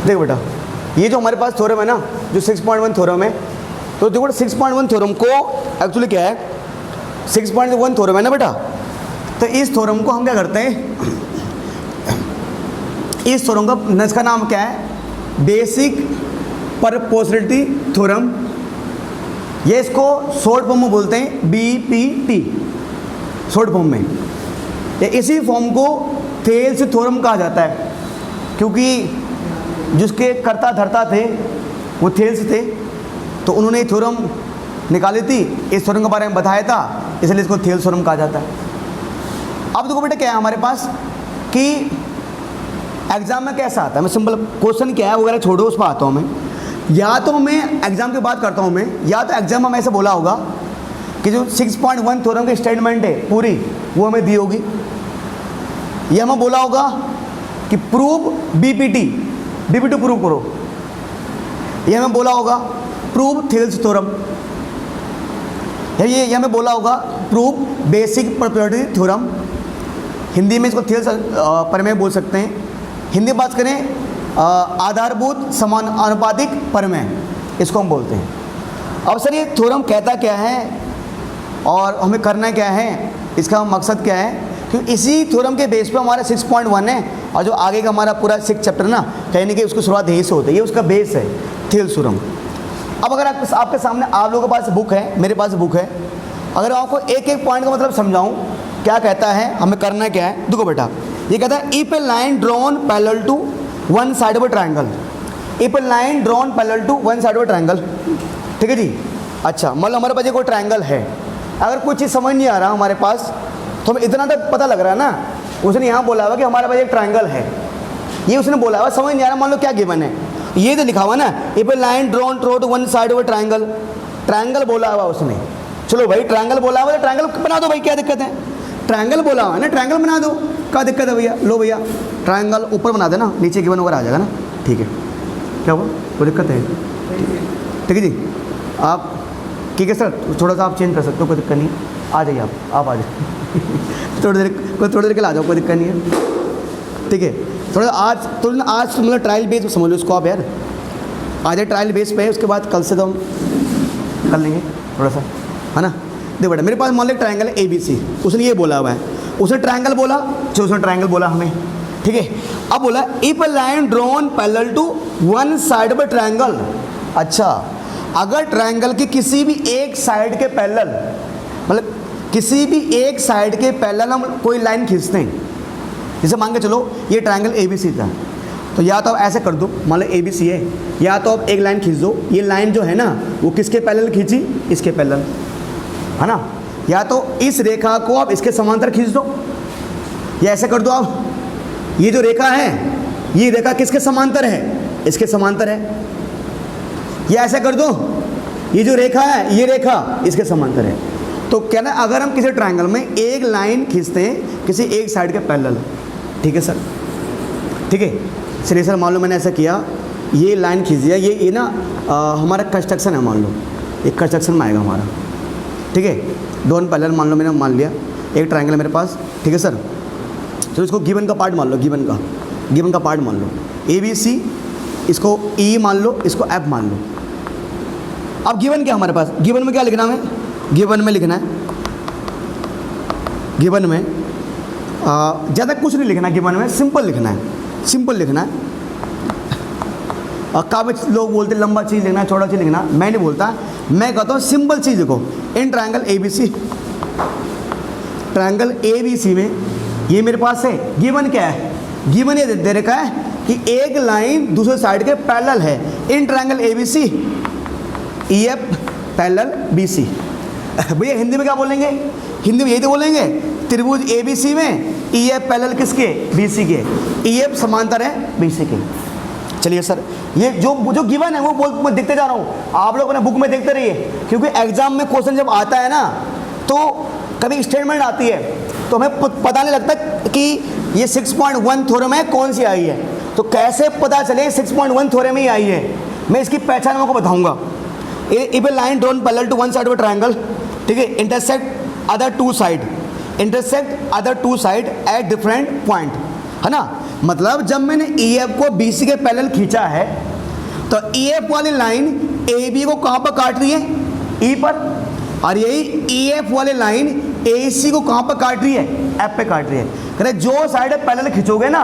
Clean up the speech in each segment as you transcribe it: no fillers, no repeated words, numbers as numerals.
देखो बेटा, ये जो हमारे पास थ्योरम है ना, जो 6.1 थ्योरम है, तो देखो 6.1 थ्योरम को एक्चुअली क्या है, 6.1 थ्योरम है ना बेटा, तो इस थ्योरम को हम क्या करते हैं, इस थ्योरम का इसका नाम क्या है, बेसिक प्रोपोर्शनलिटी थ्योरम, ये इसको शॉर्ट फॉर्म में बोलते हैं BPT, शॉर्ट फॉर्म में। इसी फॉर्म को थेल्स थ्योरम कहा जाता है, क्योंकि जिसके कर्ता धर्ता थे वो थेल्स थे, तो उन्होंने थ्योरम निकाली थी, इस थ्योरम के बारे में बताया था, इसलिए इसको थेल्स थ्योरम कहा जाता है। अब देखो बेटा क्या है हमारे पास कि एग्जाम में कैसा आता है, मैं सिंपल क्वेश्चन क्या है वगैरह छोड़ो, उस पर आता हूँ मैं। या तो मैं एग्जाम की बात करता हूँ मैं, या तो एग्जाम में ऐसे बोला होगा कि जो 6.1 थ्योरम की स्टेटमेंट है पूरी वो हमें दी होगी, या हमें बोला होगा कि प्रूव BPT प्रूव करो, ये हमें बोला होगा प्रूव थेल्स थ्योरम, ये हमें बोला होगा prove basic proportionality theorem, Hindi में इसको थेल्स प्रमेय बोल सकते हैं। हिंदी बात करें आधारभूत समान आनुपातिक प्रमेय, इसको हम बोलते हैं। अब सर ये थ्योरम कहता क्या है और हमें करना क्या है, इसका मकसद क्या है, क्योंकि इसी थ्योरम के बेस पे हमारा 6.1 है, और जो आगे का हमारा पूरा 6 चैप्टर ना, कहने की उसकी शुरुआत यहीं से होती है, ये उसका बेस है थेल्स थ्योरम। अब अगर आपके सामने आप लोगों के पास बुक है, मेरे पास बुक है, अगर आपको एक एक पॉइंट का मतलब समझाऊं क्या कहता है, हमें करना क्या है, देखो बेटा ये कहता है if a line drawn parallel to one side of a triangle, if a line drawn parallel to one side of a triangle, ठीक है जी। अच्छा, मतलब हमारे पास ये कोई ट्रायंगल है, अगर कुछ चीज़ समझ नहीं आ रहा हमारे पास, तो हमें इतना तक पता लग रहा है ना, उसने यहाँ बोला हुआ कि हमारे पास एक ट्रायंगल है, ये उसने बोला हुआ, समझ नहीं आ रहा, मान लो क्या गिवन है, ये तो लिखा हुआ ना, if a line drawn through one side of a triangle, triangle बोला हुआ उसने, चलो भाई ट्रायंगल बोला हुआ तो ट्रायंगल बना दो भाई, क्या दिक्कत है, ट्रायंगल बोला हुआ है ना, ट्रायंगल बना दो, क्या दिक्कत है भैया, लो भैया ट्रायंगल ऊपर बना देना, नीचे गिवन वगैरह आ जाएगा ना, ठीक है, क्या हुआ, कोई दिक्कत है, ठीक है जी। आप ठीक है सर, थोड़ा सा आप चेंज कर सकते हो, कोई दिक्कत नहीं, आ जाइए आप आ जाइए थोड़ी देर के लिए आ जाओ, कोई दिक्कत नहीं है, ठीक है। थोड़ा आज मतलब ट्रायल बेस समझ लो इसको आप यार, आज ट्रायल बेस पे है, उसके बाद कल से तो हम कर लेंगे थोड़ा सा, है ना। देखो बेटा मेरे पास मान लो ट्रायंगल है ABC, उसने ये बोला हुआ है, उसने ट्रायंगल बोला, जो उसने ट्रायंगल बोला हमें, ठीक है। अब बोला if a line drawn parallel to one side of a triangle, अच्छा अगर ट्रायंगल की किसी भी एक साइड के पैरेलल, मतलब किसी भी एक साइड के पैरेलल हम कोई लाइन खींचते हैं, जैसे मान के चलो ये ट्रायंगल ABC था, तो या तो आप ऐसे कर दो, मान लो ABC है, या तो आप एक लाइन खींच दो, ये लाइन जो है ना वो किसके पैरेलल खींची, इसके पैरेलल, है ना, या तो इस रेखा को आप इसके समांतर खींच दो, या ऐसे कर दो आप, ये जो रेखा है ये रेखा किसके समांतर है, इसके समांतर है, या ऐसे कर दो ये जो रेखा है ये रेखा इसके समांतर है। तो कहना अगर हम किसी ट्रायंगल में एक लाइन खींचते हैं किसी एक साइड के पैरेलल, ठीक है सर, ठीक है, चलिए सर मान लो मैंने ऐसा किया, ये लाइन खींच दिया, ये ना हमारा कंस्ट्रक्शन है, मान लो एक कंस्ट्रक्शन में आएगा हमारा, ठीक है, दोनों पैरेलल मान लो, मैंने मान लिया एक ट्रायंगल मेरे पास, ठीक है सर। तो इसको गिवन का पार्ट मान लो, गिवन का पार्ट मान लो ABC, इसको E मान लो, इसको F मान लो। अब गिवन क्या हमारे पास, गिवन में क्या लिखना है, गिवन में लिखना है, गिवन में ज़्यादा कुछ नहीं लिखना, गिवन में सिंपल लिखना है, सिंपल लिखना है। काफ़ी लोग बोलते लंबा चीज़ लिखना, छोटा चीज़ लिखना, मैं नहीं बोलता, मैं कहता हूँ सिंपल चीज़ लिखो। In triangle ABC, triangle ABC में ये मेरे पास है, गिवन क्या है, गिवन ये दे रखा है कि एक लाइन दूसरे साइड के पैरेलल है, in triangle ABC EF parallel BC। भैया हिंदी में क्या बोलेंगे, हिंदी में यही तो बोलेंगे, त्रिभुज ABC में EF पैरेलल किसके, BC के, EF समांतर है BC के। चलिए सर, ये जो गिवन है वो मैं देखते जा रहा हूँ, आप लोग अपने बुक में देखते रहिए, क्योंकि एग्जाम में क्वेश्चन जब आता है ना तो कभी स्टेटमेंट आती है तो हमें पता नहीं लगता कि ये 6.1 थ्योरम है कौन सी आई है, तो कैसे पता चले 6.1 थ्योरम ही आई है, मैं इसकी पहचान आपको बताऊंगा। If a line drawn parallel to one side of triangle, ठीक है, intersect other two side at different point, है ना, मतलब जब मैंने ई एफ को बी सी के पैरेलल खींचा है तो ई एफ वाली लाइन ए बी को कहाँ पर काट रही है, ई पर, और यही ई एफ वाली लाइन ए सी को कहाँ पर काट रही है, एफ पे काट रही है। कह रहे जो साइड पैरेलल खींचोगे ना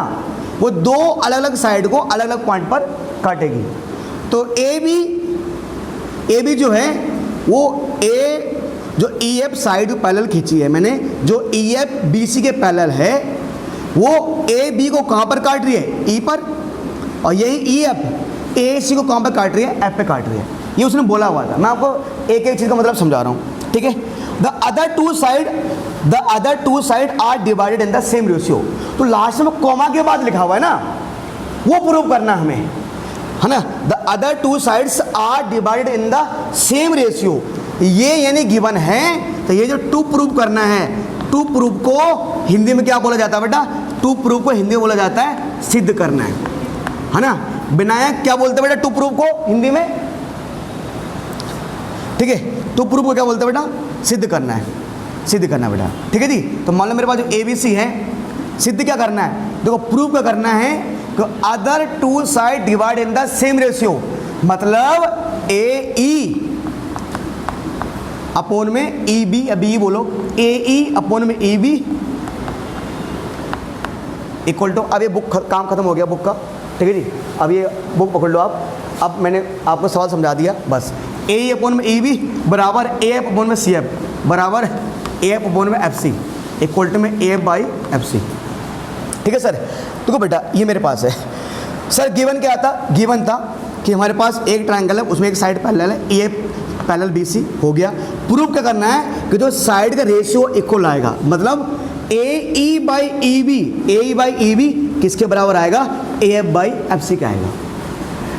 वो दो अलग अलग साइड को अलग अलग पॉइंट पर काटेगी। तो ए बी जो है वो जो ई एफ साइड पैरेलल खींची है मैंने, जो ई एफ बी सी के पैरेलल है वो ए बी को कहाँ पर काट रही है, ई पर, और यही ई एफ ए सी को कहाँ पर काट रही है, एफ पे काट रही है। ये उसने बोला हुआ था, मैं आपको एक एक चीज़ का मतलब समझा रहा हूँ, ठीक है। The other two side are divided in the same ratio. तो लास्ट में कॉमा के बाद लिखा हुआ है ना, वो प्रूव करना हमें, है ना। The other two sides are divided in the same ratio, ये यानी गिवन है। तो ये जो टू प्रूव करना है, टू प्रूव को हिंदी में क्या बोला जाता है बेटा, टू प्रूव को हिंदी में बोला जाता है सिद्ध करना है ना। विनायक क्या बोलते हैं बेटा टू प्रूव को हिंदी में, ठीक है। टू प्रूव को क्या बोलते हैं बेटा, सिद्ध करना है, सिद्ध करना है बेटा, ठीक है जी। तो मान लो मेरे पास जो ए बी सी है, सिद्ध क्या करना है, देखो प्रूव क्या करना है कि other two side divide in the same ratio, मतलब ए ई अपोन में ई बी, बी बोलो, ए ई अपोन में ई बी इक्वल टू, अब ये बुक काम खत्म हो गया बुक का, ठीक है जी। अब ये बुक पकड़ लो आप, अब मैंने आपको सवाल समझा दिया बस। ए ई अपोन में ई बी बराबर ए एफ अपोन में सी एफ बराबर ए एफ अपोन में एफ सी इक्वल टू में A F by F C, ठीक है सर। देखो बेटा ये मेरे पास है सर, गिवन क्या था, गिवन था कि हमारे पास एक ट्रायंगल है, उसमें एक साइड पैरेलल है, A F parallel B C हो गया। प्रूफ क्या करना है कि जो साइड का रेशियो इक्वल आएगा, मतलब A E by E B, A E by E B किसके बराबर आएगा, A F by F C का आएगा।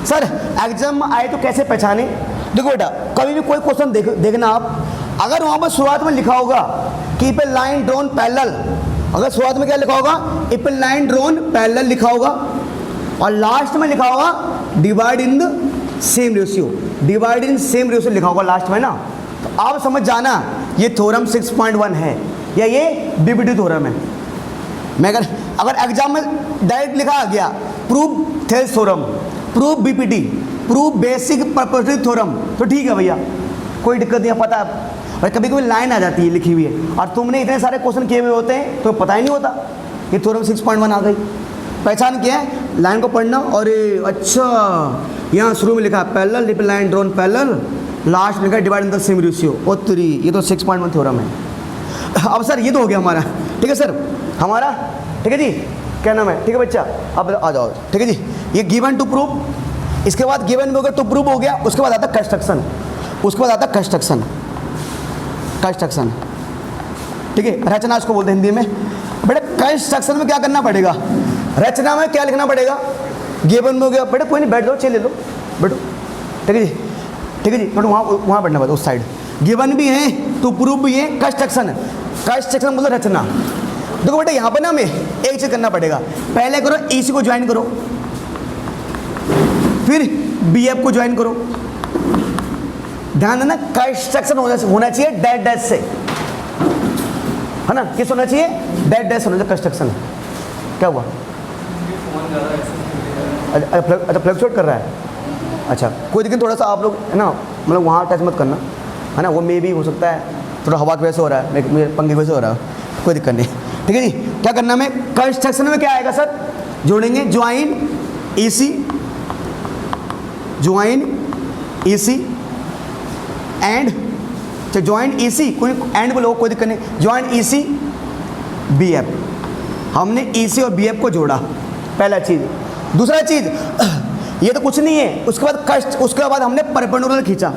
सर एग्जाम में आए तो कैसे पहचाने, देखो बेटा कभी भी कोई क्वेश्चन देखना आप, अगर वहाँ पर शुरुआत में लिखा होगा कि if a line drawn parallel, अगर शुरुआत में क्या लिखा होगा, if a line drawn parallel लिखा होगा, और लास्ट में लिखा होगा divide in the same ratio, divide in same ratio लिखा होगा लास्ट में ना, तो आप समझ जाना ये थ्योरम 6.1 है या ये बीपीटी थ्योरम है। मैं अगर एग्जाम में डायरेक्ट लिखा आ गया prove Thales theorem, prove BPT, prove basic property theorem, तो ठीक है भैया, कोई दिक्कत नहीं है, पता है। और कभी कभी लाइन आ जाती है लिखी हुई है और तुमने इतने सारे क्वेश्चन किए हुए होते हैं तो पता ही नहीं होता ये थ्योरम 6.1 आ गई। पहचान क्या है, लाइन को पढ़ना, और अच्छा यहाँ शुरू में लिखा है पैरेलल, लिप लाइन ड्रॉन पैरेलल, लास्ट में लिखा divide in the same ratio, O 3, ये तो 6.1 थ्योरम है। अब सर ये तो हो गया हमारा, ठीक है सर हमारा, ठीक है जी, क्या नाम है, ठीक है बच्चा, अब आ जाओ, ठीक है जी। ये गिवन टू प्रूव, इसके बाद गिवन में हो गया टू प्रूव हो गया, उसके बाद आता कंस्ट्रक्शन, उसके बाद आता कंस्ट्रक्शन, कंस्ट्रक्शन, ठीक है, रचना इसको बोलते हैं हिंदी में। बेटा कंस्ट्रक्शन में क्या करना पड़ेगा, रचना में क्या लिखना पड़ेगा, गिवन में हो गया, बेटा कोई नहीं बैठ जाओ, चल ले लो बैठो, ठीक है जी, ठीक है जी, बेटा वहाँ बैठना पड़ता उस साइड। गिवन भी है टू प्रूव भी है, कंस्ट्रक्शन, कंस्ट्रक्शन मतलब रचना। देखो बेटा यहाँ पर ना हमें एक चीज़ करना पड़ेगा, पहले करो ई सी को ज्वाइन करो, फिर बी एफ को ज्वाइन करो। ध्यान देना कंस्ट्रक्शन होना चाहिए डैश डैश से, है ना, किस होना चाहिए, डैश डैश होना चाहिए कंस्ट्रक्शन। क्या हुआ, अच्छा फ्लक्चुएट कर रहा है, अच्छा कोई दिक्कत, थोड़ा सा आप लोग है ना, मतलब वहाँ टच मत करना, है ना, वो मे भी हो सकता है थोड़ा हवा की वजह से हो रहा है, मेरे पंखे की वजह से हो रहा है, कोई दिक्कत नहीं, ठीक है जी। क्या करना है, कंस्ट्रक्शन में क्या आएगा सर, जोड़ेंगे join E C, join E C and, join E C, कोई एंड बोलो कोई दिक्कत नहीं, join E C B F, हमने ई सी और बी एफ को जोड़ा, पहला चीज़। दूसरा चीज़ ये तो कुछ नहीं है, उसके बाद कष्ट, उसके बाद हमने परपेंडिकुलर खींचा,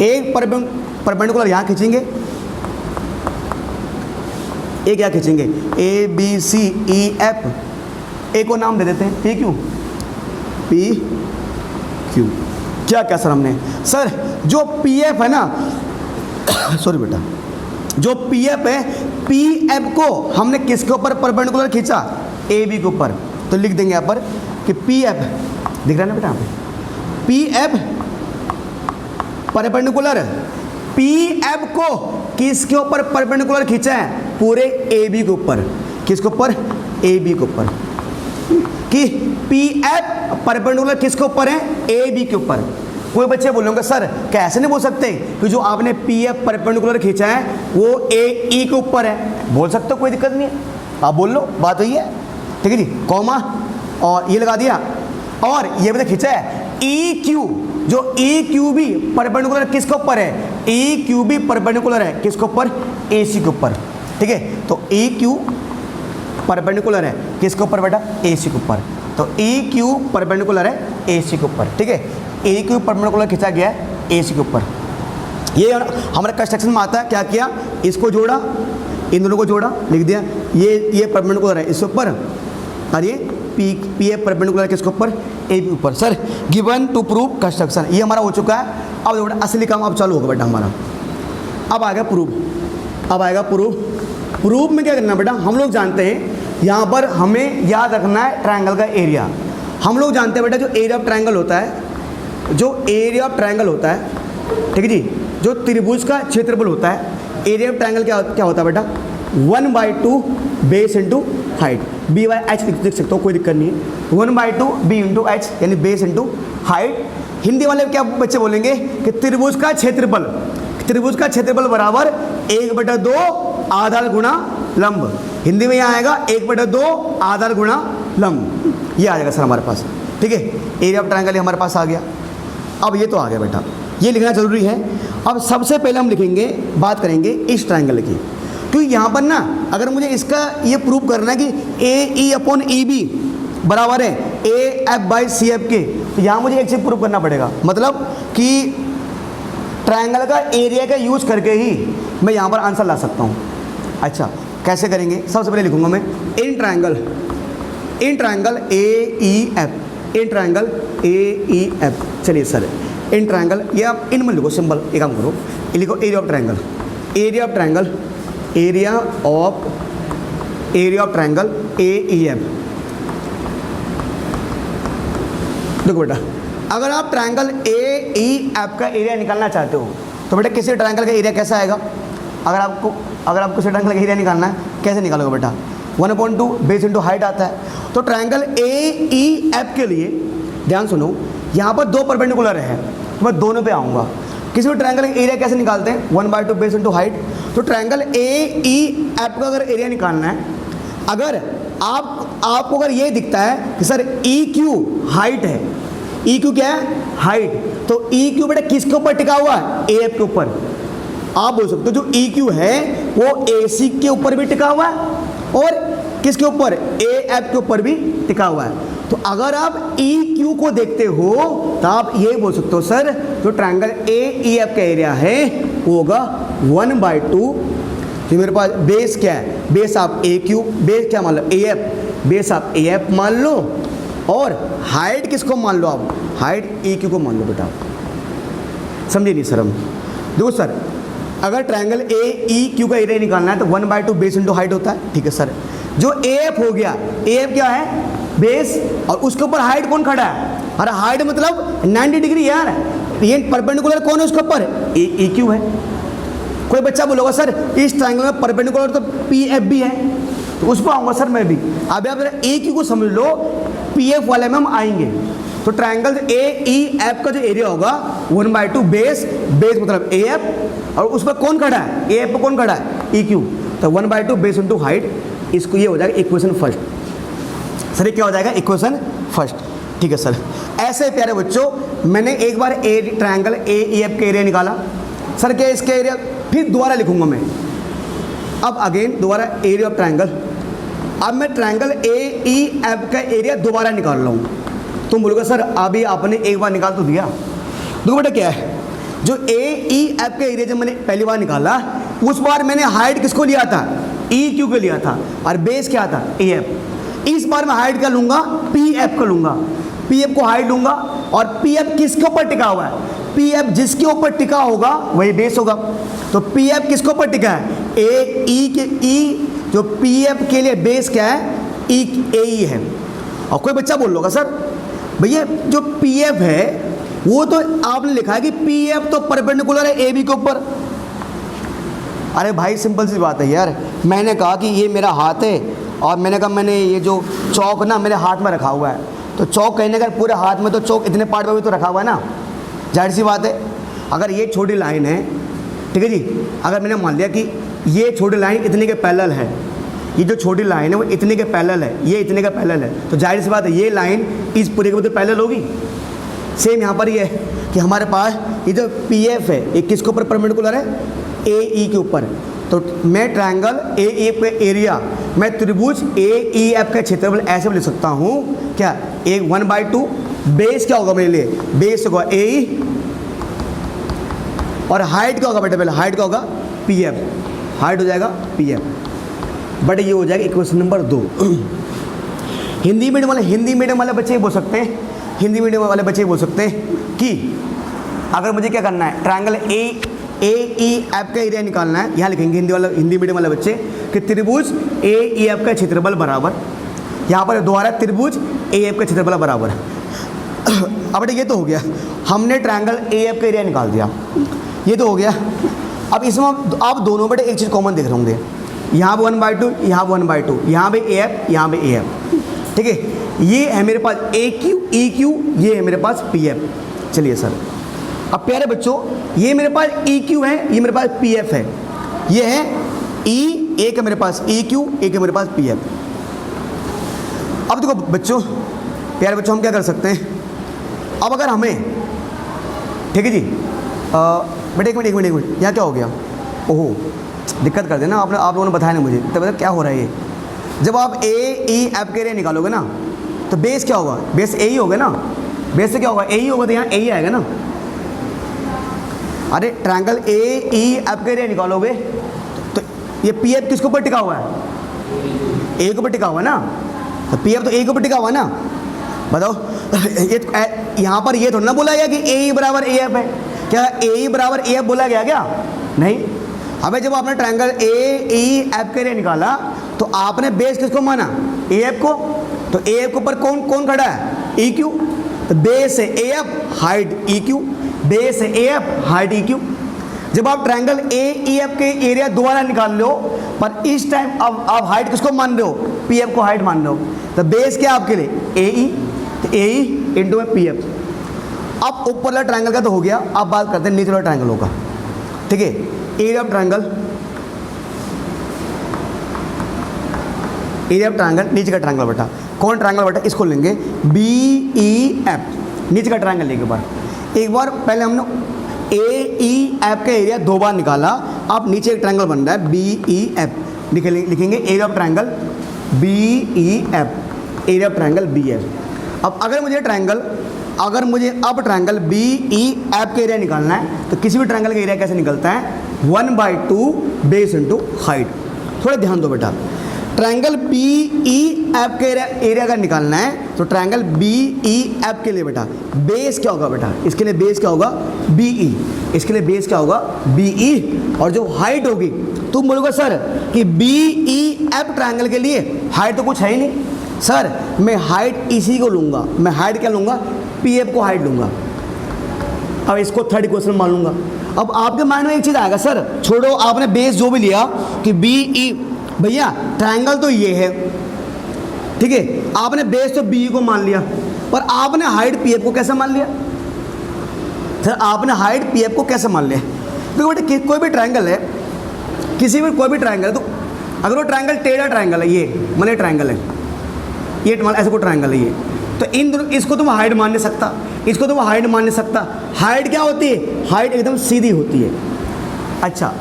एक परपेंडिकुलर यहाँ खींचेंगे, एक यहाँ खींचेंगे, A B C E F, ए को नाम दे देते हैं पी क्यू, पी क्यू। क्या क्या सर हमने, सर जो पी एफ है ना सॉरी बेटा, जो पी एफ है, पी एफ को हमने किसके ऊपर परपेंडिकुलर खींचा, ए बी के ऊपर, तो लिख देंगे यहाँ पर कि पी एफ, दिख रहा है ना बेटा यहाँ पे, P F perpendicular, P F को किसके ऊपर परपेंडिकुलर खींचा है, पूरे ए बी के ऊपर, किसके ऊपर, ए बी के ऊपर, कि पी एफ परपेंडिकुलर किसके ऊपर है, ए बी के ऊपर। कोई बच्चे बोलेंगे सर कैसे नहीं बोल सकते कि जो आपने पी एफ परपेंडिकुलर खींचा है वो ए ई के ऊपर है, बोल सकते हो, कोई दिक्कत नहीं है, आप बोल लो, बात हुई है, ठीक है जी, कॉमा और ये लगा दिया, और ये भी खींचा है ई क्यू, जो ई क्यू भी परपेंडिकुलर किसके ऊपर है, ई क्यू भी परपेंडिकुलर है किसके ऊपर, ए सी के ऊपर, ठीक है। तो ई क्यू परपेंडिकुलर है किसके ऊपर बेटा, ए सी के ऊपर, तो ई क्यू परपेंडिकुलर है ए सी के ऊपर, ठीक है, ए क्यू परपेंडिकुलर खींचा गया है ए सी के ऊपर। ये हमारे कंस्ट्रक्शन में आता है, क्या किया, इसको जोड़ा, इन दोनों को जोड़ा, लिख दिया, ये परपेंडिकुलर है इसके ऊपर, और ये पी एफ परपेंडिकुलर किसके ऊपर, ए बी ऊपर। Sir given to prove construction, ये हमारा हो चुका है। अब बेटा असली काम अब चालू होगा बेटा हमारा, अब आएगा प्रूव, अब आएगा प्रूव। प्रूफ में क्या करना बेटा, हम लोग जानते हैं यहाँ पर हमें याद रखना है ट्रायंगल का एरिया। हम लोग जानते हैं बेटा जो एरिया ऑफ ट्रायंगल होता है, जो एरिया ऑफ ट्रायंगल होता है, ठीक है जी, जो त्रिभुज का क्षेत्रफल होता है, एरिया ऑफ ट्रायंगल क्या होता है बेटा, 1/2 base into height, B by H लिख सकते हो, कोई दिक्कत नहीं है, 1/2 बी इंटू एच यानी बेस इंटू हाइट। हिंदी वाले क्या बच्चे बोलेंगे कि त्रिभुज का क्षेत्रफल, त्रिभुज का क्षेत्रफल बराबर 1/2 आधार गुणा लंब, हिंदी में यहाँ आएगा 1/2 आधार गुणा लंब, ये आ जाएगा सर हमारे पास, ठीक है। एरिया ऑफ ट्रायंगल हमारे पास आ गया। अब ये तो आ गया बेटा, ये लिखना जरूरी है। अब सबसे पहले हम लिखेंगे, बात करेंगे इस ट्रायंगल की, क्योंकि यहाँ पर ना अगर मुझे इसका ये प्रूव करना है कि ए ई अपॉन ई बी बराबर है A F by C F के, तो यहाँ मुझे एक चीज़ प्रूव करना पड़ेगा, मतलब कि ट्रायंगल का एरिया का यूज़ करके ही मैं यहाँ पर आंसर ला सकता हूँ। अच्छा कैसे करेंगे, सबसे पहले लिखूंगा मैं in triangle A E F, in triangle A E F. चलिए सर इन ट्रायंगल, ये आप इन में लिखो सिंबल, एक काम करो, ये लिखो area of triangle, area of triangle, area of triangle A E F. देखो बेटा अगर आप ट्रायंगल ए ई एफ का एरिया निकालना चाहते हो तो बेटा किसी ट्रायंगल का एरिया कैसा आएगा, अगर आपको किसी ट्रायंगल का एरिया निकालना है कैसे निकालोगे बेटा, 1/2 बेस इंटू हाइट आता है। तो ट्रायंगल ए ई एफ के लिए ध्यान सुनो, यहाँ पर 2 परपेंडिकुलर है, तो मैं दोनों पे आऊँगा। किसी भी ट्रायंगल का एरिया कैसे निकालते हैं, 1/2 बेस इंटू हाइट। तो ट्रायंगल ए ई एफ का अगर एरिया निकालना है, अगर आपको अगर ये दिखता है कि सर ई क्यू हाइट है, ई क्यू क्या है, हाइट, तो ई क्यू बेटा किसके ऊपर टिका हुआ है, ए एफ के ऊपर। आप बोल सकते हो जो ई क्यू है वो ए सी के ऊपर भी टिका हुआ है और किसके ऊपर, ए एफ के ऊपर भी टिका हुआ है। तो अगर आप ई क्यू को देखते हो तो आप ये बोल सकते हो सर जो ट्रायंगल ए ई एफ का एरिया है वो होगा 1/2, तो मेरे पास बेस क्या है, बेस आप ए क्यू, बेस क्या मान लो ए एफ, बेस आप ए एफ मान लो, और हाइट किसको मान लो, आप हाइट ई क्यू को मान लो बेटा। समझे नहीं सर हम, देखो सर अगर ट्रायंगल ए ई क्यू का एरिया निकालना है तो 1/2 बेस इंटू हाइट होता है, ठीक है सर। जो ए एफ हो गया, ए एफ क्या है, बेस, और उसके ऊपर हाइट कौन खड़ा है, अरे हाइट मतलब 90 डिग्री यार, ये परपेंडिकुलर कौन है उसके ऊपर, ए क्यू है। कोई बच्चा बोलेगा सर इस ट्रायंगल में परपेंडिकुलर तो पी एफ भी है, तो उस पर आऊँगा सर मैं भी। अब आप ए क्यू को समझ लो, पी एफ वाले में हम आएंगे। तो ट्रायंगल ए ई एफ का जो एरिया होगा 1/2 बेस मतलब ए एफ, और उस पर कौन खड़ा है, ए एफ पर कौन खड़ा है, ई क्यू, तो 1/2 बेस इंटू हाइट, इसको ये हो जाएगा इक्वेशन फर्स्ट। सर ये क्या हो जाएगा, इक्वेशन फर्स्ट, ठीक है सर। ऐसे प्यारे बच्चों मैंने एक बार ट्रायंगल ए ई एफ का एरिया निकाला, सर क्या इसके एरिया, फिर दोबारा लिखूंगा मैं, अब अगेन दोबारा एरिया ऑफ ट्रायंगल। अब मैं ट्रायंगल ए ई एफ का एरिया दोबारा निकाल रहा हूँ। तुम बोलोगे सर अभी आपने एक बार निकाल तो दिया, देखो बेटा क्या है, जो ए ई एफ का एरिया जब मैंने पहली बार निकाला उस बार मैंने हाइट किसको लिया था, ई क्यू को लिया था, और बेस क्या था, ए एफ। इस बार मैं हाइट क्या लूँगा, पी एफ को लूँगा, पी एफ को हाइट लूँगा, और पी एफ किसके ऊपर टिका हुआ है, पी एफ जिसके ऊपर टिका होगा वही बेस होगा। तो पी एफ किसके ऊपर टिका है, ए ई के, ई जो पी एफ के लिए बेस क्या है, ई ए ई है। और कोई बच्चा बोल लोगा सर भैया जो पी एफ है वो तो आपने लिखा है कि पी एफ तो परपेंडिकुलर है ए बी के ऊपर। अरे भाई सिंपल सी बात है यार, मैंने कहा कि ये मेरा हाथ है और मैंने कहा मैंने ये जो चौक ना मेरे हाथ में रखा हुआ है, तो चौक कहने का पूरे हाथ में, तो चौक इतने पार्ट में भी तो रखा हुआ है ना, जाहिर सी बात है। अगर ये छोटी लाइन है, ठीक है जी, अगर मैंने मान लिया कि ये छोटी लाइन इतने के पैरेलल है, ये जो छोटी लाइन है वो इतने के पैरेलल है, ये इतने का पैरेलल है, तो जाहिर सी बात है ये लाइन इस पूरे के पूरे पैरेलल होगी। सेम यहाँ पर ये है कि हमारे पास ये जो पी एफ है ये किसके ऊपर परपेंडिकुलर है, ए ई के ऊपर। तो मैं ट्रायंगल ए ई एफ का एरिया, मैं त्रिभुज ए ई एफ का क्षेत्रफल ऐसे भी लिख सकता हूँ क्या, ए 1/2 बेस क्या होगा मेरे लिए, बेस होगा ए ई और हाइट क्या होगा बेटा, पहले हाइट क्या होगा पी एफ, हाइट हो जाएगा पी एफ, बट ये हो जाएगा इक्वेशन नंबर 2। हिंदी मीडियम वाले बच्चे बोल सकते हैं, हिंदी मीडियम वाले बच्चे बोल सकते हैं कि अगर मुझे क्या करना है, ट्रायंगल ए ई एफ का एरिया निकालना है, यहाँ लिखेंगे हिंदी मीडियम वाले बच्चे कि त्रिभुज ए ई एफ का क्षेत्रफल बराबर, यहाँ पर दोबारा त्रिभुज ए एफ का क्षेत्रफल बराबर। अब बेटा ये तो हो गया, हमने ट्रायंगल ए एफ का एरिया निकाल दिया, ये तो हो गया। अब इसमें आप दोनों बेटे एक चीज़ कॉमन देख रहे होंगे, यहाँ पे 1/2, यहाँ पे 1/2, यहाँ पे ए एफ, यहाँ पे ए एफ, ठीक है। ये है मेरे पास ए क्यू ई क्यू, ये है मेरे पास पी एफ। चलिए सर, अब प्यारे बच्चों ये मेरे पास ई क्यू है, ये मेरे पास पी एफ है, ये है ई, एक है मेरे पास ई क्यू, एक है मेरे पास पी एफ। अब देखो बच्चों, प्यारे बच्चों हम क्या कर सकते हैं, अब अगर हमें, ठीक है जी, बेटे एक मिनट, यहाँ क्या हो गया, ओहो दिक्कत कर देना आपने, आप लोगों ने बताया नहीं मुझे, तो बता क्या हो रहा है ये। जब आप ए ई एफ के एरिया निकालोगे ना, तो बेस क्या होगा, बेस ए ही होगा ना, बेस से क्या होगा, ए ही होगा, तो यहाँ ए ही आएगा ना। अरे ट्रायंगल ए ई एफ के एरिया निकालोगे तो ये पी एफ किसके ऊपर टिका हुआ है, ए के ऊपर टिका हुआ है ना, तो पी एफ तो ए के ऊपर टिका हुआ है ना। बताओ ये यहाँ पर ये थोड़ा ना बोला गया कि ए ई बराबर ए एफ है, क्या ए ई बराबर ए एफ बोला गया क्या, नहीं। अबे जब आपने ट्रायंगल ए ई एफ के एरिया निकाला तो आपने बेस किसको माना, ए एफ को, तो ए एफ के ऊपर कौन कौन खड़ा है, ई क्यू, तो बेस है A F, height E Q, base है A F, height E Q. जब आप ट्रायंगल ए ई एफ के एरिया दोबारा निकाल लो, पर इस टाइम अब आप हाइट किसको मान रहे हो, पी एफ को हाइट मान रहे हो, तो बेस क्या आपके लिए ए ई, तो ए ई इंटू में पी एफ। अब ऊपर वाला ट्रायंगल का तो हो गया, अब बात करते हैं नीचे वाला ट्रायंगल होगा, ठीक है। Area of triangle, area of triangle, नीचे का ट्रायंगल बेटा, कौन ट्रायंगल बेटा, इसको लेंगे बी ई एफ, नीचे का ट्रायंगल लेंगे। एक बार पहले हमने ए ई एफ का एरिया 2 बार निकाला, अब नीचे एक ट्रायंगल बन रहा है बी ई एफ, लिखेंगे area of triangle B E F, area of triangle B F. अब अगर मुझे अब ट्रायंगल बी ई एफ का एरिया निकालना है, तो किसी भी ट्रायंगल का एरिया कैसे निकलता है, 1/2 बेस इंटू हाइट। थोड़ा ध्यान दो बेटा, ट्रायंगल बी ई एफ के एरिया का निकालना है, तो ट्रायंगल बी ई एफ के लिए बेटा बेस क्या होगा बेटा, इसके लिए बेस क्या होगा, बी ई, इसके लिए बेस क्या होगा, बी ई, और जो हाइट होगी, तुम बोलोगे सर कि बी ई एफ ट्रायंगल के लिए हाइट तो कुछ है ही नहीं। सर मैं हाइट इसी को लूँगा, मैं हाइट क्या लूँगा, पी एफ को हाइट लूँगा। अब इसको थर्ड इक्वेशन मान लूँगा। अब आपके माइंड में एक चीज़ आएगा, सर छोड़ो आपने बेस जो भी लिया कि बी ई, भैया ट्रायंगल तो ये है, ठीक है, आपने बेस तो बी को मान लिया, पर आपने हाइट पी एफ को कैसे मान लिया, सर आपने हाइट पी एफ को कैसे मान लिया। देखो बेटे कोई भी ट्रायंगल है, किसी भी कोई भी ट्रायंगल है, तो अगर वो ट्रायंगल टेढ़ा ट्रायंगल है, ये मतलब ट्रायंगल है, ये ऐसा कोई ट्रायंगल है ये, तो इन दोनों, इसको तुम हाइट मान नहीं सकता, इसको तुम हाइट मान नहीं सकता। हाइट क्या होती है, हाइट एकदम सीधी होती है। अच्छा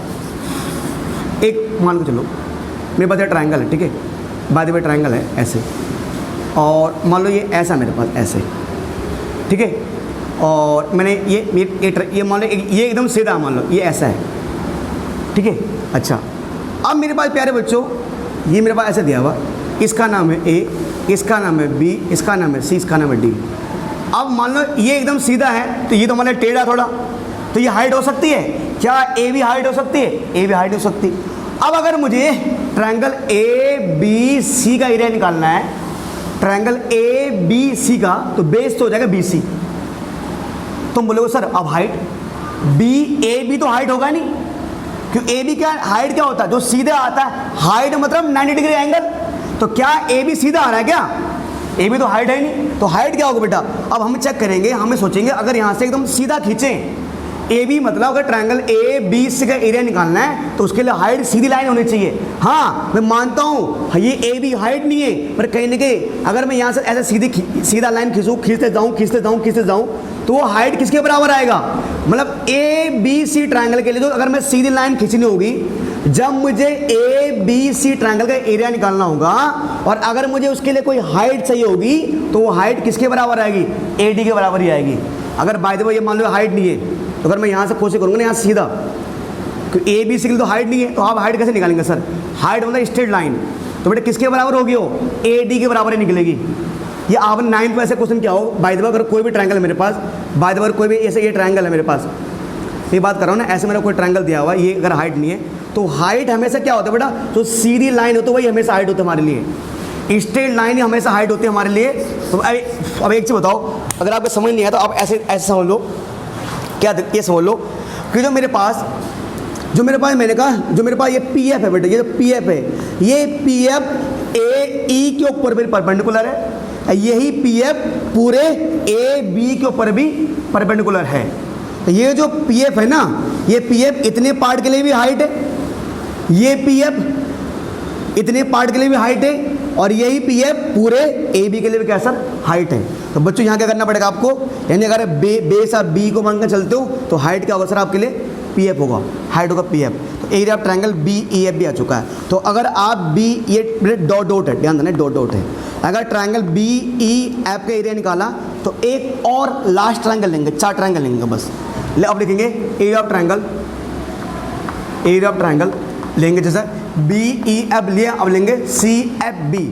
एक मान के चलो मेरे पास ये ट्रायंगल है, ठीक है, बाद में ट्रायंगल है ऐसे, और मान लो ये ऐसा मेरे पास ऐसे, ठीक है, और मैंने ये मान लो ये एकदम सीधा, मान लो ये ऐसा है, ठीक है। अच्छा अब मेरे पास प्यारे बच्चों ये मेरे पास ऐसे दिया हुआ, इसका नाम है ए, इसका नाम है बी, इसका नाम है सी, इसका नाम है डी। अब मान लो ये एकदम सीधा है, तो ये तो मान लो टेढ़ा थोड़ा, तो ये हाइट हो सकती है क्या, ए भी हाइट हो सकती है, ए भी हाइट हो सकती है। अब अगर मुझे ट्रायंगल ए बी सी का एरिया निकालना है, ट्रायंगल ए बी सी का, तो बेस तो हो जाएगा बी सी। तुम बोलोगे सर अब हाइट बी ए बी तो हाइट होगा नहीं, क्योंकि ए बी क्या हाइट क्या होता है, जो सीधे आता है, हाइट मतलब 90 डिग्री एंगल। तो क्या ए बी सीधा आ रहा है क्या, ए बी तो हाइट है नहीं, तो हाइट क्या होगा बेटा। अब हम चेक करेंगे, हमें सोचेंगे अगर यहाँ से एकदम सीधा खींचें ए बी, मतलब अगर ट्रायंगल ए बी सी का एरिया निकालना है तो उसके लिए हाइट सीधी लाइन होनी चाहिए। हाँ मैं मानता हूँ ये ए बी हाइट नहीं है, पर कहीं ना कहीं अगर मैं यहाँ से ऐसे सीधा लाइन खींचते जाऊँ तो वो हाइट किसके बराबर आएगा, मतलब ए बी सी ट्रायंगल के लिए। तो अगर मैं सीधी लाइन खींचनी होगी, जब मुझे ए बी सी ट्रायंगल का एरिया निकालना होगा और अगर मुझे उसके लिए कोई हाइट चाहिए होगी तो वो हाइट किसके बराबर आएगी, ए डी के बराबर ही आएगी। अगर बाय द वे ये मान लो हाइट नहीं है, तो अगर मैं यहाँ से कोशिश करूँगा ना यहाँ सीधा, क्योंकि ए बी सी के लिए तो हाइट नहीं है, तो आप हाइट कैसे निकालेंगे सर, हाइट मतलब स्ट्रेट लाइन, तो बेटा किसके बराबर होगी वो, ए डी के बराबर ही निकलेगी। ये आपने 9th में ऐसे क्वेश्चन क्या हो, बाय द वे अगर कोई भी ट्रायंगल है मेरे पास, बाय द वे कोई भी ऐसे ये ट्रायंगल है मेरे पास, ये बात कर रहा हूँ ना, ऐसे मेरा कोई ट्रायंगल दिया हुआ है, ये अगर हाइट नहीं है तो हाइट हमेशा क्या होता है बेटा, जो सीधी लाइन होती है वही हमेशा हाइट होती है हमारे लिए, स्ट्रेट लाइन ही हमेशा हाइट होती है हमारे लिए। तो अब एक चीज़ बताओ, अगर आपको समझ नहीं आया तो आप ऐसे समझ लो, क्या ये समझ लो कि जो मेरे पास मैंने कहा जो मेरे पास ये पी एफ है बेटा, ये जो पी एफ है, ये पी एफ ए ई के ऊपर भी परपेंडिकुलर है, यही पी एफ पूरे ए बी के ऊपर भी परपेंडिकुलर है। तो ये जो पी एफ है ना, ये पी एफ इतने पार्ट के लिए भी हाइट है, ये पी एफ इतने पार्ट के लिए भी हाइट है, और यही पी एफ पूरे ए बी के लिए भी क्या सर हाइट है। तो बच्चों यहाँ क्या करना पड़ेगा आपको, यानी अगर बेस आप बी को मानकर चलते हो तो हाइट क्या होगा सर आपके लिए, पी एफ होगा, हाइट होगा पी एफ। तो area of triangle B E F भी आ चुका है। तो अगर आप बी, ये डॉट है, ध्यान देना डॉट है, अगर ट्रायंगल बी ई एफ का एरिया निकाला तो एक और लास्ट ट्रायंगल लेंगे, 4 ट्रायंगल लेंगे बस। अब लिखेंगे एरिया ऑफ ट्रायंगल लेंगे, जैसे बी ई एफ लिया, अब लेंगे C F B,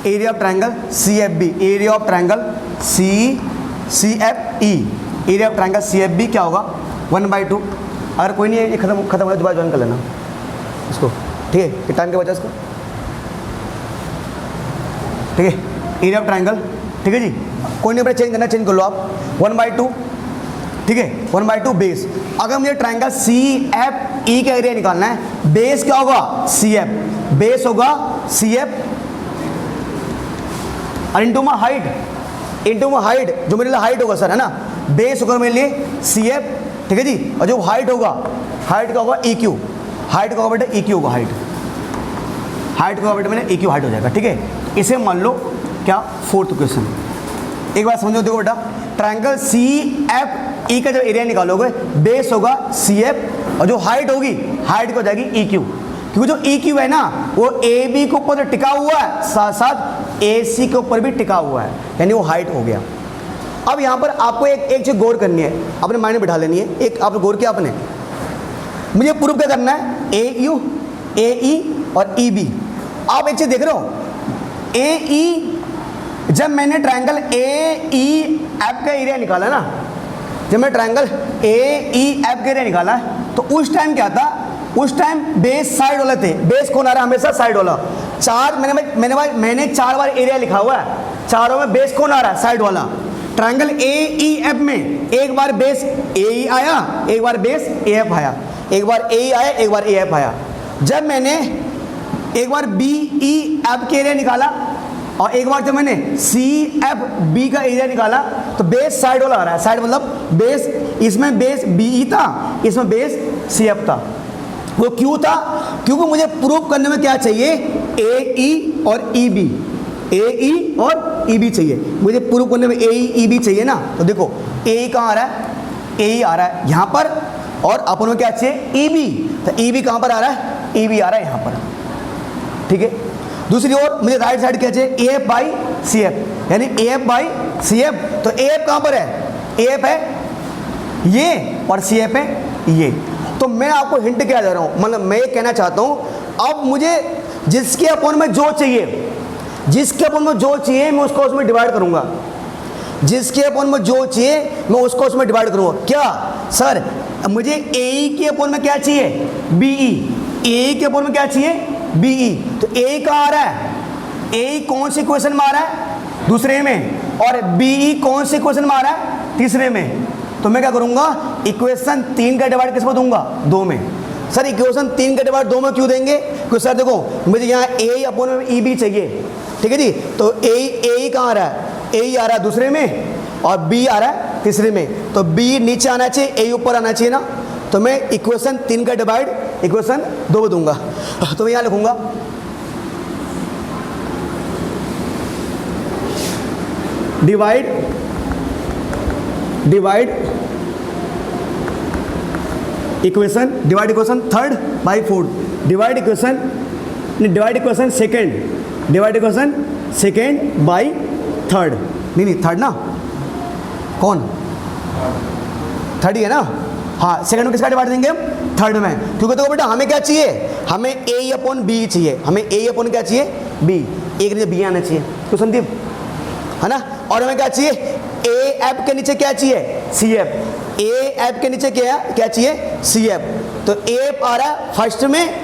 area of triangle C F B, area of triangle C F E, area of triangle C F B क्या होगा 1/2। अगर कोई नहीं है ये खत्म हो दोबारा ज्वाइन कर लेना इसको, ठीक है, ये टाइम के बचा इसको, ठीक है, एरिया ऑफ ट्रायंगल, ठीक है जी, कोई नहीं अपने चेंज करना, चेंज कर लो आप, 1/2, ठीक है, 1/2 बेस। अगर मुझे ट्रायंगल सी एफ ई का एरिया निकालना है, बेस क्या होगा सी एफ, बेस होगा सी एफ और इंटू माई हाइट, जो मेरे लिए हाइट होगा सर, है ना, बेस होगा मेरे लिए सी एफ, ठीक है जी, और जो हाइट का होगा ई क्यू, हाइट का होगा बेटा ई क्यू होगा, हाइट का होगा बेटा मेरा ई क्यू हाइट हो जाएगा, ठीक है। इसे मान लो क्या 4th क्वेश्चन, एक बार समझो, देखो बेटा ट्रायंगल सी एफ ई का जब एरिया निकालोगे, बेस होगा सी एफ और जो हाइट होगी, हाइट को जाएगी ई क्यू, क्योंकि जो ई क्यू है ना वो ए बी के ऊपर तो टिका हुआ है, साथ साथ ए सी के ऊपर भी टिका हुआ है, यानी वो हाइट हो गया। अब यहाँ पर आपको एक चीज़ गौर करनी है, अपने माइंड में बिठा लेनी है, एक आप गौर किया आपने, मुझे प्रूव क्या करना है, ए यू ए ई और ई बी। आप एक चीज़ देख रहे हो, ए ई, जब मैंने ट्रायंगल ए ई एफ का एरिया निकाला ना, जब मैं ट्रायंगल ए ई एफ का एरिया निकाला तो उस टाइम क्या था, उस टाइम बेस साइड वाले थे, बेस कौन आ रहा है हमेशा साइड वाला, 4 मैंने 4 बार एरिया लिखा हुआ है, चारों में बेस कौन आ रहा है साइड वाला। ट्रायंगल ए ई एफ में एक बार बेस ए ई आया, एक बार बेस ए एफ आया, एक बार ए ई आया, एक बार ए एफ आया। जब मैंने एक बार बी ई एफ के एरिया निकाला और एक बार जब मैंने सी एफ बी का एरिया निकाला तो बेस साइड वाला आ रहा है, साइड मतलब बेस, इसमें बेस बी ई था, इसमें बेस सी एफ था। वो क्यों था, क्योंकि मुझे प्रूफ करने में क्या चाहिए, ए ई और ई बी, ए ई और ई बी चाहिए, मुझे प्रूफ करने में ए ई बी चाहिए ना। तो देखो ए कहाँ आ रहा है, ए ई आ रहा है यहाँ पर, और अपन में क्या चाहिए ई बी, तो ई बी कहाँ पर आ रहा है, ई बी आ रहा है यहाँ पर, ठीक है। दूसरी ओर मुझे राइट साइड क्या चाहिए, A F by C F, यानी A F by C F, तो ए एफ कहाँ पर है, ए एफ है ये और सी एफ है ये। तो मैं आपको हिंट क्या दे रहा हूँ, मतलब मैं ये कहना चाहता हूँ, अब मुझे जिसके अपन में जो चाहिए, जिसके अपन में जो चाहिए मैं उसको उसमें डिवाइड करूँगा, जिसके अपन में जो चाहिए मैं उसको उसमें डिवाइड करूँगा। क्या सर, मुझे ए ई के अपन में क्या चाहिए, बी ई, ए के अपन में क्या चाहिए, बी ई, तो ए कहाँ आ रहा है, ए कौन सी क्वेश्चन में आ रहा है, दूसरे में, और बी ई कौन सी क्वेश्चन में आ रहा है, तीसरे में। तो मैं क्या करूँगा, इक्वेशन 3 का डिवाइड किस में दूंगा, 2 में। सर इक्वेशन 3 का डिवाइड 2 में क्यों देंगे? क्योंकि सर देखो मुझे यहाँ ए अपॉन में ई बी चाहिए, ठीक है जी। तो ए कहाँ आ रहा है? ए आ रहा है दूसरे में और बी आ रहा है तीसरे में, तो बी नीचे आना चाहिए, ए ऊपर आना चाहिए ना। तो मैं इक्वेशन 3 का डिवाइड इक्वेशन 2 में दूंगा, तो मैं यहाँ लिखूंगा divide equation third by fourth, divide equation second by third. नहीं थर्ड ना, कौन थर्ड ही है ना? हाँ, सेकंड में किसका डिवाइड देंगे हम? थर्ड में। क्योंकि देखो बेटा हमें क्या चाहिए? हमें ए अपॉन बी चाहिए, हमें ए अपॉन क्या चाहिए? बी। एक नीचे बी आना चाहिए तो संदीप, है ना। और हमें क्या चाहिए? ए एफ के नीचे क्या चाहिए? C F. ए एफ के नीचे क्या चाहिए? C F. तो ए एफ आ रहा है फर्स्ट में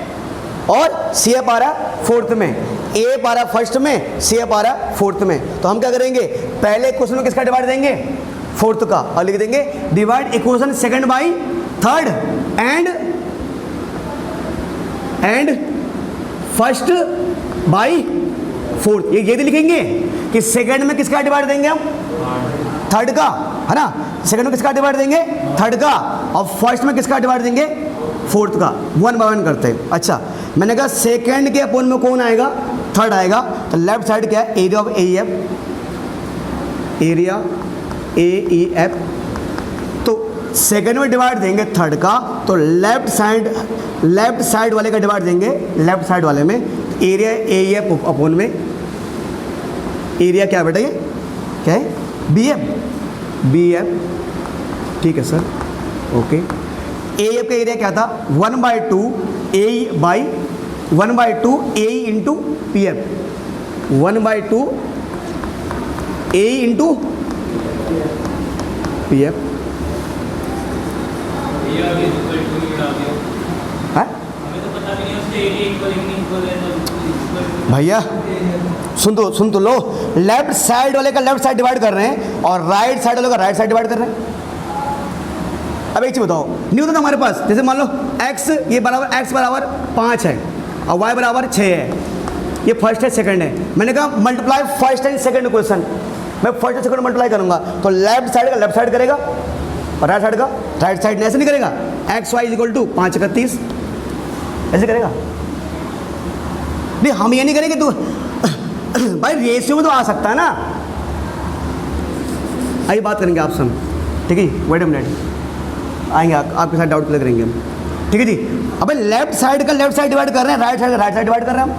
और सी एफ आ रहा है फोर्थ में। ए एफ आ रहा है फर्स्ट में, सी एफ आ रहा है फोर्थ में। तो हम क्या करेंगे? पहले क्वेश्चन में किसका डिवाइड देंगे? फोर्थ का, और लिख देंगे divide equation second by third and first by fourth. ये लिखेंगे कि सेकंड में किसका डिवाइड देंगे हम? थर्ड का, है ना। सेकंड में किसका डिवाइड देंगे? थर्ड का। और फर्स्ट में किसका डिवाइड देंगे? फोर्थ का। 1 बाय 1 करते हैं। अच्छा, मैंने कहा सेकंड के अपोन में कौन आएगा? थर्ड आएगा। तो लेफ्ट साइड क्या है? Area of A E F, area A E F. तो सेकंड में डिवाइड देंगे थर्ड का, तो लेफ्ट साइड वाले का डिवाइड देंगे लेफ्ट साइड वाले में। Area A E F upon में एरिया क्या बेटा? ये क्या है? B F. ठीक है सर, ओके। ए एफ का एरिया क्या था? 1/2 A by 1/2 A into P F, 1/2 A into P F. भैया सुन तो लो, लेफ्ट साइड वाले का लेफ्ट साइड डिवाइड कर रहे हैं और राइट साइड वाले का राइट साइड डिवाइड कर रहे हैं। अब एक चीज बताओ, नहीं होता था हमारे पास, जैसे मान लो x ये बराबर x बराबर 5 है और y बराबर 6 है। ये फर्स्ट है सेकंड है। मैंने कहा multiply first and second question, मैं फर्स्ट और सेकंड मल्टीप्लाई करूंगा तो लेफ्ट साइड का लेफ्ट साइड करेगा और राइट साइड का राइट साइड। ऐसे नहीं करेगा? एक्स वाई इक्वल टू 5 का 30 ऐसे करेगा? नहीं, हम ये नहीं करेंगे। तो भाई रेशियो में तो आ सकता है ना। आइए बात करेंगे आपसे हम, ठीक है? वेट अ मिनट, आएंगे आपके साथ डाउट क्लियर करेंगे हम, ठीक है जी। अबे लेफ्ट साइड का लेफ्ट साइड डिवाइड कर रहे हैं, राइट साइड का राइट साइड डिवाइड कर रहे हैं हम,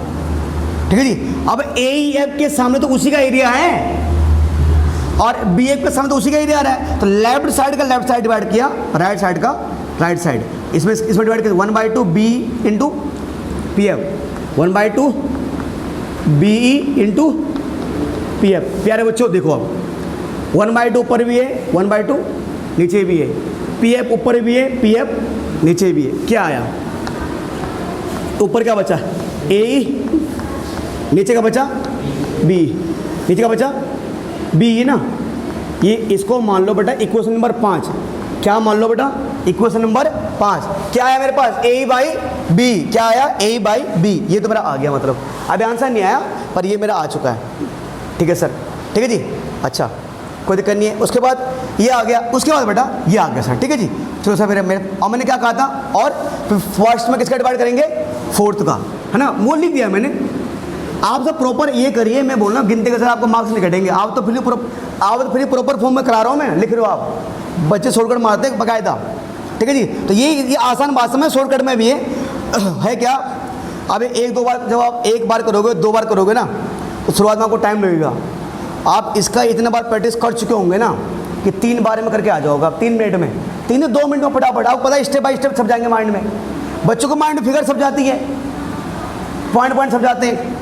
ठीक है जी। अब ए एफ के सामने तो उसी का एरिया है और बी एफ के सामने तो उसी का एरिया आ रहा है। तो लेफ्ट साइड का लेफ्ट साइड डिवाइड किया, राइट साइड का राइट साइड। इसमें डिवाइड किया 1/2 B into P F, 1/2 B E into P F. प्यारे बच्चों देखो, अब 1/2 ऊपर भी है, 1/2 नीचे भी है, पी एफ ऊपर भी है, पी एफ नीचे भी है। क्या आया? ऊपर क्या बचा? ए, नीचे का बचा बी, नीचे का बचा बी है ना। ये इसको मान लो बेटा इक्वेशन नंबर 5। क्या मान लो बेटा? Equation number 5। क्या आया मेरे पास? ए बाई बी। क्या आया? A by B. ये तो मेरा आ गया, मतलब अभी आंसर नहीं आया पर ये मेरा आ चुका है, ठीक है सर, ठीक है जी। अच्छा, कोई दिक्कत नहीं है। उसके बाद ये आ गया, उसके बाद बेटा ये आ गया सर, ठीक है जी। चलो सर, मेरे और मैंने क्या कहा था? और फिर फर्स्ट में किसका डिवाइड करेंगे? फोर्थ का, है ना। मोल लिख दिया मैंने। आप सब प्रॉपर ये करिए, मैं बोल रहा हूँ गिनती के सर आपको मार्क्स नहीं कटेंगे। आप तो फिर प्रॉपर फॉर्म में करा रहा हूँ मैं, लिख रहे हो आप। बच्चे शॉर्टकट मारते हैं बकायदा, ठीक है जी। तो ये आसान भाषा में शॉर्टकट में भी है क्या? अब एक दो बार, जब आप एक बार करोगे, 2 बार करोगे ना, तो शुरुआत में आपको टाइम लगेगा। आप इसका इतने बार प्रैक्टिस कर चुके होंगे ना कि 3 बार में करके आ जाओगे आप 3 मिनट में, 2 मिनट में फटाफट। आपको पता है स्टेप बाय स्टेप सब जाएंगे माइंड में। बच्चों को माइंड में फिगर सब जाती है, पॉइंट सब जाते हैं,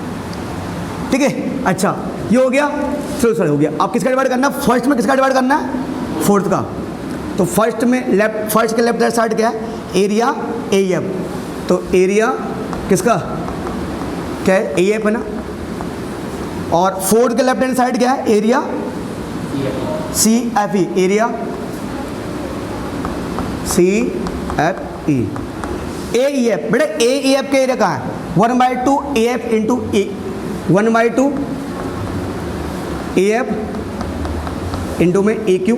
ठीक है। अच्छा, ये हो गया। चलो सर, हो गया। अब किसका डिवाइड करना है? फर्स्ट में किसका डिवाइड करना है? फोर्थ का। तो फर्स्ट में फर्स्ट के लेफ्ट हैंड साइड क्या है? Area A F. तो एरिया किसका क्या है? ए एफ है ना। और फोर्थ के लेफ्ट हैंड साइड क्या है? Area C F E, area C F E. A E F, बेटा ए ई एफ का एरिया कहाँ है? 1/2 A F into A, 1/2 A F into में ए क्यू,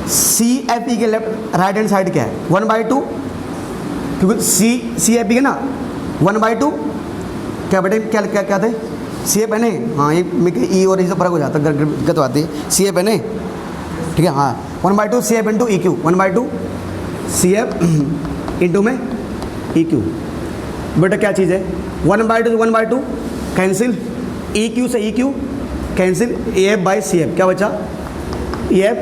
सी एफ ई के लेफ्ट राइट हैंड साइड क्या है? 1/2, क्योंकि सी एफ ई है ना, 1/2 क्या बेटे, क्या क्या क्या थे? सी एफ है ना, हाँ ये ई और इससे फर्क हो जाता है, दिक्कत आती है। सी एफ है ना, ठीक है, हाँ 1/2 C F into E Q, 1/2 C F into में ई क्यू। बेटा क्या चीज़ है? 1/2 से 1/2 कैंसिल, ई क्यू से E Q cancel, A F by C F, क्या बचा? A F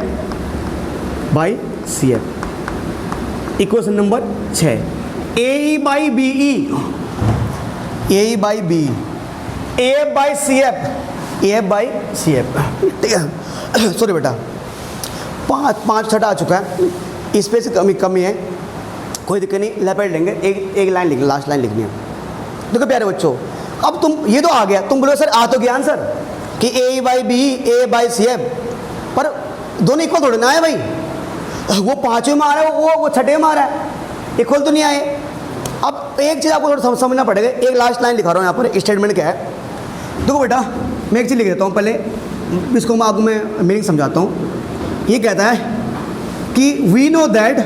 by C F. Equation number 6, A E by B E, A E by B, A F by C F, A F by C F, ठीक है। Sorry बेटा, पाँच छठा आ चुका है, इस पे से कमी है, कोई दिक्कत नहीं, लपेट लेंगे, एक लाइन लिख, लास्ट लाइन लिखनी है। देखो प्यारे बच्चों, अब तुम ये तो आ गया, तुम बोलो सर आ तो गया आंसर कि A by B, A by C F, पर दोनों इक्वल थोड़े ना है भाई, वो पाँचवें में आ रहा है, वो छठे में आ रहा है, इक्वल तो नहीं आए। अब एक चीज़ आपको थोड़ा समझना पड़ेगा, एक लास्ट लाइन लिखा रहा हूँ यहाँ पर, स्टेटमेंट क्या है। देखो बेटा, मैं एक चीज़ लिख देता हूँ, पहले इसको मैं आपको मीनिंग समझाता हूँ। ये कहता है कि we know that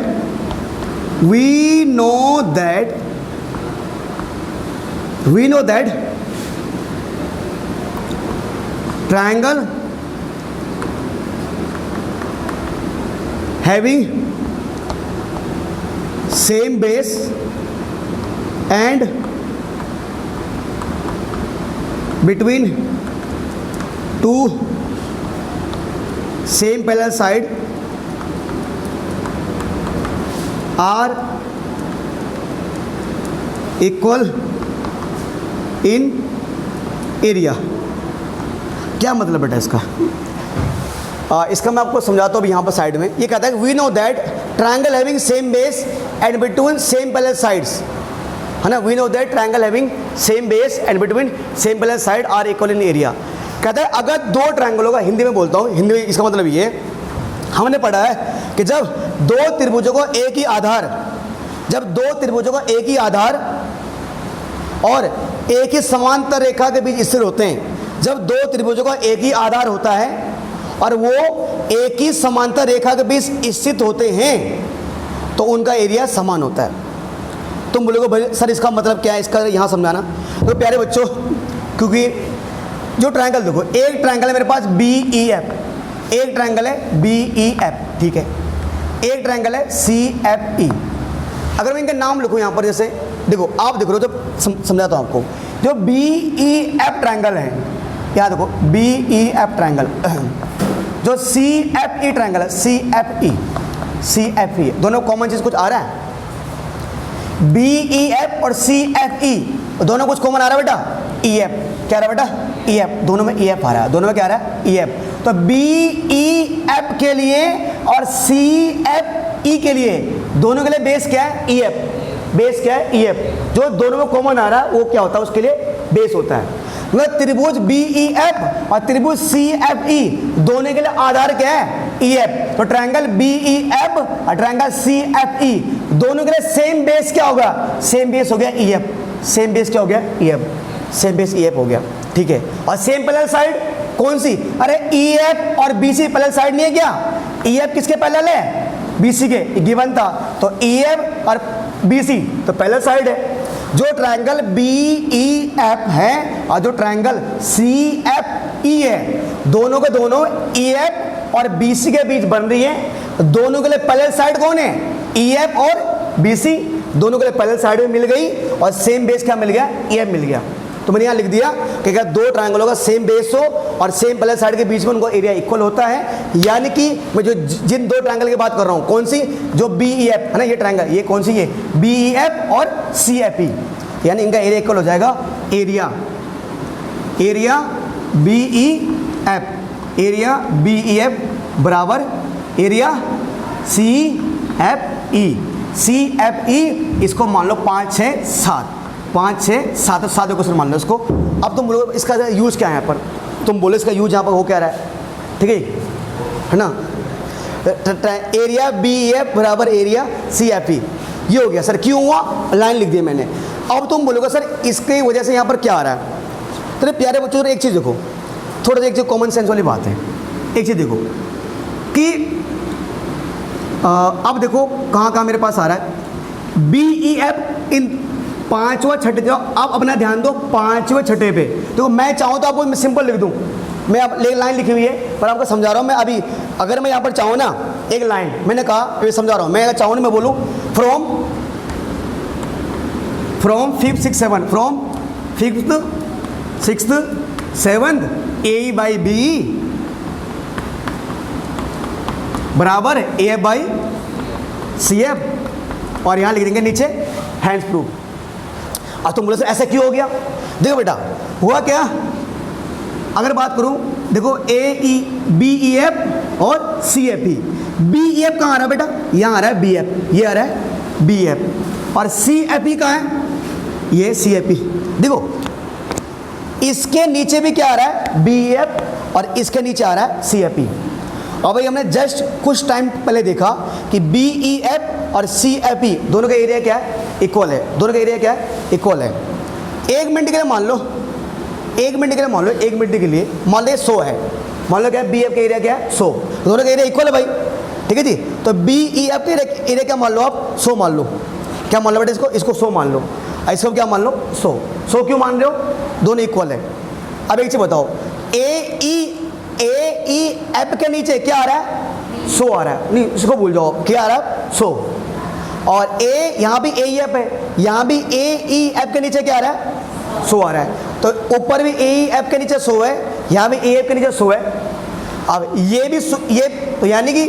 triangle having same base and between two same parallel side are equal in area। क्या मतलब बेटा इसका? इसका मैं आपको समझाता हूँ अभी यहाँ पर साइड में। ये कहता है we know that triangle having same base and between same parallel sides, है ना। We know that triangle having same base and between same parallel side are equal in area. कहता है अगर दो ट्रायंगलों का, हिंदी में बोलता हूँ, हिंदी में इसका मतलब ये, हमने पढ़ा है कि जब दो त्रिभुजों को एक ही आधार, जब दो त्रिभुजों का एक ही आधार और एक ही समांतर रेखा के बीच स्थिर होते हैं, जब दो त्रिभुजों का एक ही आधार होता है और वो एक ही समांतर रेखा के बीच स्थित होते हैं, तो उनका एरिया समान होता है। तुम बोलोगे भाई सर इसका मतलब क्या है, इसका यहाँ समझाना। तो प्यारे बच्चों, क्योंकि जो ट्रायंगल देखो, एक ट्रायंगल है मेरे पास बी ई एफ, एक ट्रायंगल है बी ई एफ, ठीक है, एक ट्रायंगल है सी एफ ई। अगर मैं इनका नाम लिखूँ यहाँ पर, जैसे देखो आप देख रहे हो, तो समझाता हूँ आपको। जो बी ई एफ ट्रायंगल है, यहाँ देखो बी ई एफ ट्रायंगल, जो सी एफ ई ट्रायंगल है, सी एफ ई, सी एफ ई, दोनों कॉमन चीज कुछ आ रहा है? बी ई एफ और सी एफ ई दोनों कुछ कॉमन आ रहा है बेटा? ई एफ, क्या आ रहा है बेटा? ई एफ, दोनों में ई एफ आ रहा है, दोनों में क्या आ रहा है? E F. तो बी ई एफ के लिए और सी एफ ई के लिए, दोनों के लिए बेस क्या है? E F. बेस क्या है? E F. जो दोनों में कॉमन आ रहा है वो क्या होता है? उसके लिए बेस होता है। मतलब त्रिभुज बी ई एफ और त्रिभुज सी एफ ई दोनों के लिए आधार क्या है? E F. तो ट्रायंगल बी ई एफ और ट्रायंगल सी एफ ई दोनों के लिए सेम बेस क्या होगा? सेम बेस हो गया ई एफ। सेम बेस क्या हो गया? E F. Same base E F हो गया, ठीक है। और सेम पैरेलल साइड कौन सी? अरे ई एफ और बी सी पैरेलल साइड नहीं है क्या? ई एफ किसके पैरेलल है? बी सी के, गिवन था। तो ई एफ और बी सी तो पैरेलल साइड है। जो ट्रायंगल बी ई एफ है और जो ट्रायंगल सी एफ ई है, दोनों के दोनों ई एफ और बी सी के बीच बन रही है। दोनों के लिए पैरेलल साइड कौन है? ई एफ और बी सी, दोनों के लिए पैरेलल साइड में मिल गई और सेम बेस क्या मिल गया? ई एफ मिल गया। तो मैंने यहाँ लिख दिया कि अगर दो ट्रायंगलों का सेम बेस हो और सेम पैरेलल साइड के बीच में उनको एरिया इक्वल होता है, यानी कि मैं जो जिन दो ट्रायंगल की बात कर रहा हूँ, कौन सी? जो बी ई एफ है ना, ये ट्रायंगल, ये कौन सी? ये बी ई एफ और सी एफ ई, यानी इनका एरिया इक्वल हो जाएगा। Area, area B E F, area B E F बराबर area C F E. C F E इसको मान लो 5 6 7, 5 6 7 7 क्वेश्चन मान लो इसको। अब तुम बोलो इसका यूज़ क्या है यहाँ पर? तुम बोलो इसका यूज यहाँ पर हो क्या रहा है? ठीक है ना। एरिया बी ई एफ बराबर एरिया सी एफ ई। ये हो गया सर, क्यों हुआ, लाइन लिख दी मैंने। अब तुम बोलोगे सर इसकी वजह से यहाँ पर क्या आ रहा है। तो प्यारे बच्चों एक चीज़ देखो, थोड़ा सा एक चीज़ कॉमन सेंस वाली बात है। एक चीज़ देखो कि अब देखो कहाँ कहाँ मेरे पास आ रहा है बी ई एफ इन पाँचवा छठे। अब अपना ध्यान दो पाँचवें छठे पे। देखो मैं चाहूँ तो आपको मैं सिंपल लिख दूँ, मैं अब लाइन लिखी हुई है पर आपको समझा रहा हूँ मैं। अभी अगर मैं यहाँ पर चाहूँ ना एक लाइन, मैंने कहा ये समझा रहा हूँ मैं, अगर चाहूँ ना मैं बोलूँ from fifth six seven, from fifth sixth seventh A by B बराबर A F by C F, और यहाँ लिख देंगे नीचे हैंड्स प्रूफ। अब तुम बोले सर ऐसा क्यों हो गया। देखो बेटा हुआ क्या, अगर बात करूं देखो ए ई बी ई एफ और C F E. B E F कहाँ आ रहा है बेटा, यहाँ आ रहा है बी एफ, ये आ रहा है बी एफ, और सी एफ ई कहाँ है, ये सी एफ ई। देखो इसके नीचे भी क्या आ रहा है बी ई एफ, और इसके नीचे आ रहा है सी एफ ई। और भाई हमने जस्ट कुछ टाइम पहले देखा कि बी ई एफ और सी एफ ई दोनों का एरिया क्या है, इक्वल है। दोनों का एरिया क्या है, इक्वल है। एक मिनट के लिए मान लो, एक मिनट के लिए मान लो, एक मिनट के लिए मान लो 100 है, मान लो क्या है बी एफ का एरिया क्या है 100, दोनों का एरिया इक्वल है भाई, ठीक है जी। तो बी ई एफ का एरिया क्या मान लो आप 100 मान लो, क्या मान लो बेटा इसको 100 मान लो, इसको क्या मान लो 100 क्यों मान रहे हो, दोनों इक्वल है। अब एक चीज़ बताओ ए ई एफ के नीचे क्या आ रहा है 100 आ रहा है, नहीं इसको भूल जाओ, क्या आ रहा है 100, और ए यहाँ भी ए ई एफ है, यहाँ भी ए ई एफ के नीचे क्या आ रहा है 100 आ रहा है, तो ऊपर भी ए ई एफ के नीचे 100 है, यहाँ भी ए एफ के नीचे 100 है। अब ये भी ये तो यानी कि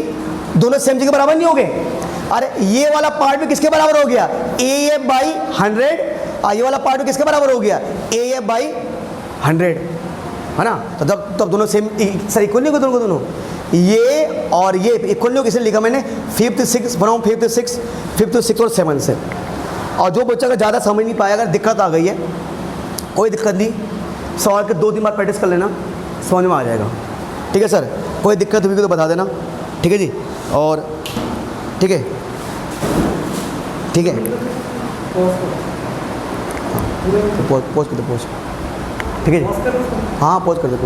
दोनों सेम के बराबर नहीं हो गए। अरे ये वाला पार्ट भी किसके बराबर हो गया ए एफ बाई 100, ये वाला पार्ट भी किसके बराबर हो गया ए एफ बाई 100, है ना। तो तब दोनों सेम सर इक्वल नहीं हो दोनों, ये और ये इक्वल नहीं हो, इसलिए लिखा मैंने फिफ्थ सिक्स बनाऊँ, फिफ्थ सिक्स और 7 से। और जो बच्चा अगर ज़्यादा समझ नहीं पाया, अगर दिक्कत आ गई है कोई दिक्कत नहीं, सवाल के 2-3 बार प्रैक्टिस कर लेना, समझ में आ जाएगा, ठीक है सर। कोई दिक्कत हुई तो बता देना, ठीक है जी। और ठीक है ठीक है पोज कर दो, पोज, ठीक है जी, हाँ पोज कर दो।